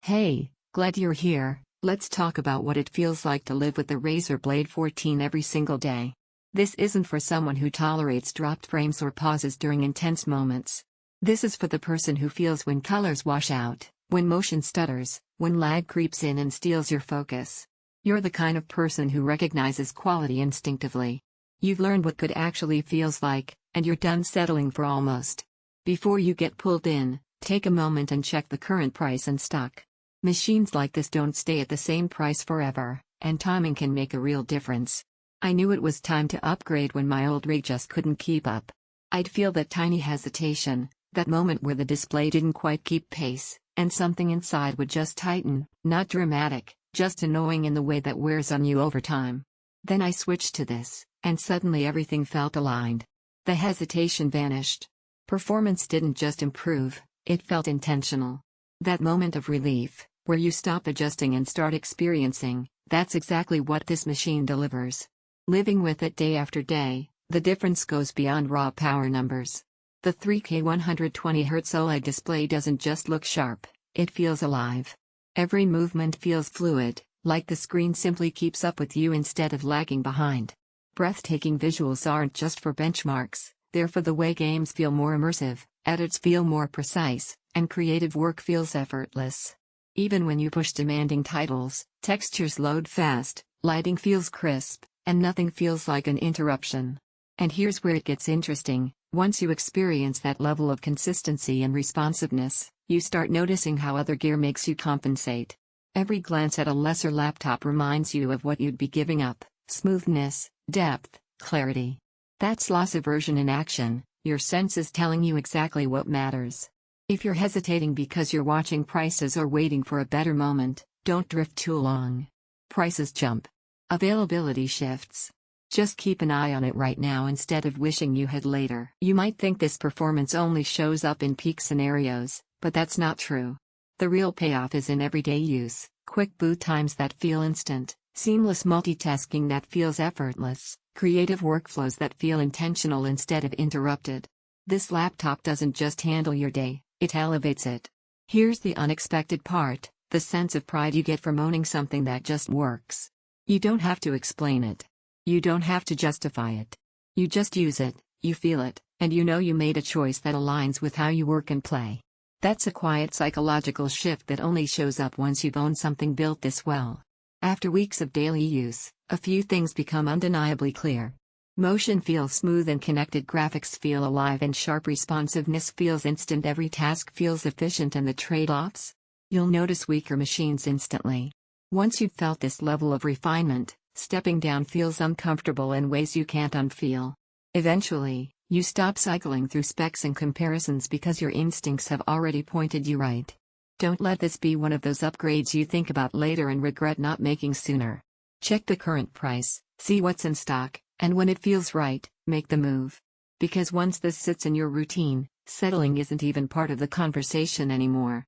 Hey, glad you're here. Let's talk about what it feels like to live with the Razer Blade 14 every single day. This isn't for someone who tolerates dropped frames or pauses during intense moments. This is for the person who feels when colors wash out, when motion stutters, when lag creeps in and steals your focus. You're the kind of person who recognizes quality instinctively. You've learned what good actually feels like, and you're done settling for almost. Before you get pulled in, take a moment and check the current price and stock. Machines like this don't stay at the same price forever, and timing can make a real difference. I knew it was time to upgrade when my old rig just couldn't keep up. I'd feel that tiny hesitation, that moment where the display didn't quite keep pace, and something inside would just tighten, not dramatic, just annoying in the way that wears on you over time. Then I switched to this, and suddenly everything felt aligned. The hesitation vanished. Performance didn't just improve, it felt intentional. That moment of relief, where you stop adjusting and start experiencing, that's exactly what this machine delivers. Living with it day after day, the difference goes beyond raw power numbers. The 3K 120Hz OLED display doesn't just look sharp, it feels alive. Every movement feels fluid, like the screen simply keeps up with you instead of lagging behind. Breathtaking visuals aren't just for benchmarks, they're for the way games feel more immersive, edits feel more precise, and creative work feels effortless. Even when you push demanding titles, textures load fast, lighting feels crisp, and nothing feels like an interruption. And here's where it gets interesting: once you experience that level of consistency and responsiveness, you start noticing how other gear makes you compensate. Every glance at a lesser laptop reminds you of what you'd be giving up: smoothness, depth, clarity. That's loss aversion in action, your senses telling you exactly what matters. If you're hesitating because you're watching prices or waiting for a better moment, don't drift too long. Prices jump. Availability shifts. Just keep an eye on it right now instead of wishing you had later. You might think this performance only shows up in peak scenarios, but that's not true. The real payoff is in everyday use: quick boot times that feel instant, seamless multitasking that feels effortless, creative workflows that feel intentional instead of interrupted. This laptop doesn't just handle your day, it elevates it. Here's the unexpected part: the sense of pride you get from owning something that just works. You don't have to explain it. You don't have to justify it. You just use it, you feel it, and you know you made a choice that aligns with how you work and play. That's a quiet psychological shift that only shows up once you've owned something built this well. After weeks of daily use, a few things become undeniably clear. Motion feels smooth and connected, graphics feel alive and sharp, responsiveness feels instant, every task feels efficient, and the trade-offs? You'll notice weaker machines instantly. Once you've felt this level of refinement, stepping down feels uncomfortable in ways you can't unfeel. Eventually, you stop cycling through specs and comparisons because your instincts have already pointed you right. Don't let this be one of those upgrades you think about later and regret not making sooner. Check the current price, see what's in stock, and when it feels right, make the move. Because once this sits in your routine, settling isn't even part of the conversation anymore.